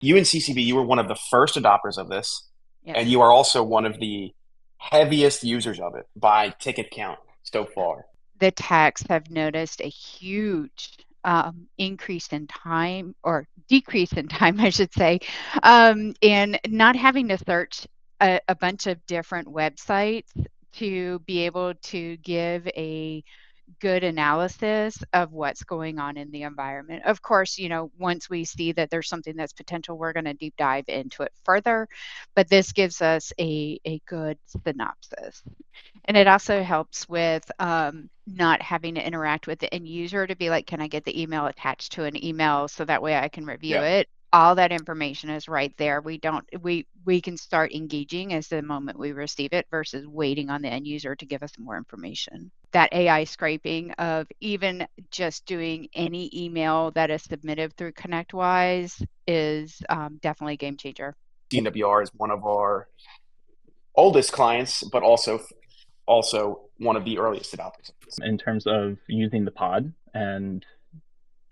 You and CCB, you were one of the first adopters of this, Yes. and you are also one of the heaviest users of it by ticket count so far. The techs have noticed a huge increase in time or decrease in time, I should say, and not having to search a bunch of different websites to be able to give a good analysis of what's going on in the environment. Of course, once we see that there's something that's potential, we're going to deep dive into it further, but this gives us a good synopsis. And it also helps with not having to interact with the end user to be like, can I get the email attached to an email so that way I can review Yeah. it? All that information is right there. We can start engaging as the moment we receive it versus waiting on the end user to give us more information. That AI scraping of even just doing any email that is submitted through ConnectWise is definitely a game changer. CNWR is one of our oldest clients, but also one of the earliest adopters. In terms of using the pod and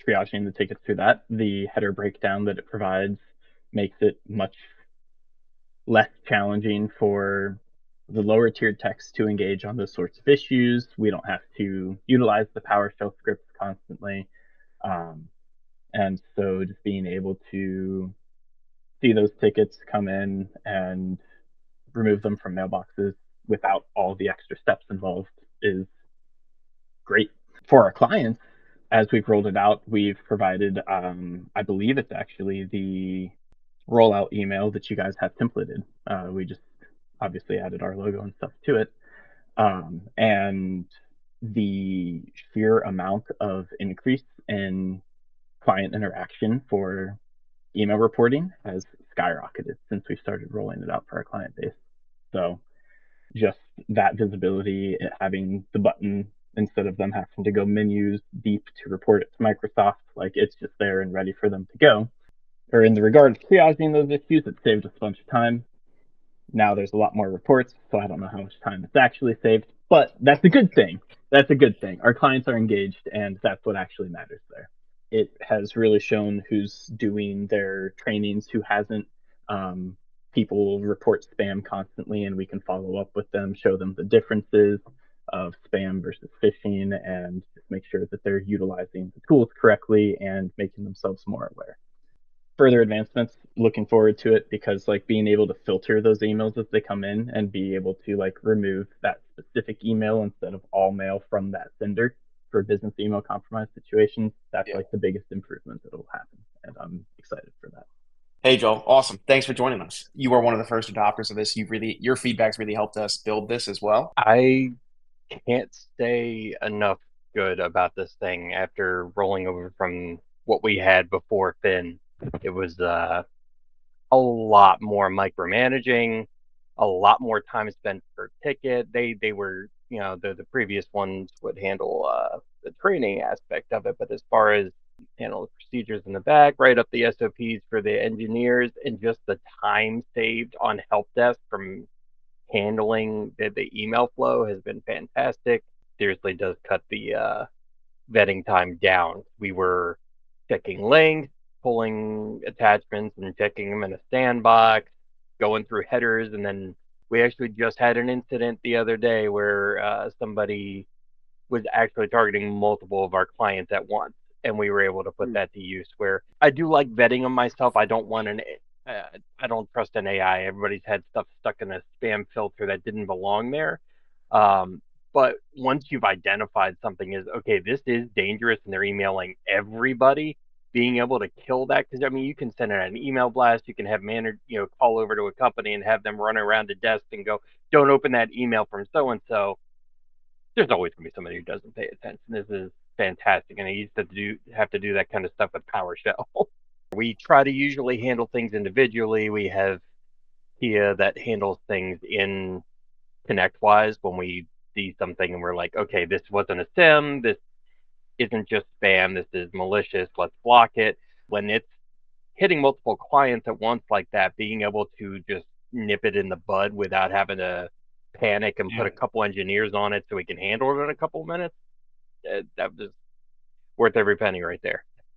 triaging the tickets through that, the header breakdown that it provides makes it much less challenging for the lower tiered techs to engage on those sorts of issues. We don't have to utilize the PowerShell scripts constantly. And so just being able to see those tickets come in and remove them from mailboxes without all the extra steps involved is great. For our clients, as we've rolled it out, we've provided, I believe it's actually the rollout email that you guys have templated. We just obviously added our logo and stuff to it. And the sheer amount of increase in client interaction for email reporting has skyrocketed since we started rolling it out for our client base. So just that visibility, having the button instead of them having to go menus deep to report it to Microsoft, like it's just there and ready for them to go. Or in the regard of triaging those issues, it saved us a bunch of time. Now there's a lot more reports, so I don't know how much time it's actually saved, but that's a good thing. That's a good thing. Our clients are engaged, and that's what actually matters there. It has really shown who's doing their trainings, who hasn't. People report spam constantly, and we can follow up with them, show them the differences of spam versus phishing, and just make sure that they're utilizing the tools correctly and making themselves more aware. Further advancements, looking forward to it, because like being able to filter those emails as they come in and be able to like remove that specific email instead of all mail from that sender for business email compromise situations, that's Yeah. like the biggest improvement that will happen, and I'm excited for that. Hey, Joel. Awesome. Thanks for joining us. You are one of the first adopters of this. Your feedback's really helped us build this as well. I can't say enough good about this thing after rolling over from what we had before Phin. It was a lot more micromanaging, a lot more time spent per ticket. They were, the previous ones would handle the training aspect of it, but as far as handle the procedures in the back, write up the SOPs for the engineers, and just the time saved on help desk from handling the email flow has been fantastic. Seriously does cut the vetting time down. We were checking links, pulling attachments and checking them in a sandbox, going through headers, and then we actually just had an incident the other day where somebody was actually targeting multiple of our clients at once, and we were able to put that to use. Where I do like vetting them myself. I don't want I don't trust an AI. Everybody's had stuff stuck in a spam filter that didn't belong there. But once you've identified something is okay, this is dangerous, and they're emailing everybody, being able to kill that, because I mean, you can send out an email blast, you can have call over to a company and have them run around the desk and go, don't open that email from so and so. There's always going to be somebody who doesn't pay attention. This is fantastic, and I used to have to do that kind of stuff with PowerShell. We try to usually handle things individually. We have Tia that handles things in ConnectWise when we see something and we're like, okay, this wasn't a sim, this isn't just spam, this is malicious, let's block it. When it's hitting multiple clients at once like that, being able to just nip it in the bud without having to panic and put a couple engineers on it so we can handle it in a couple of minutes, that was worth every penny right there.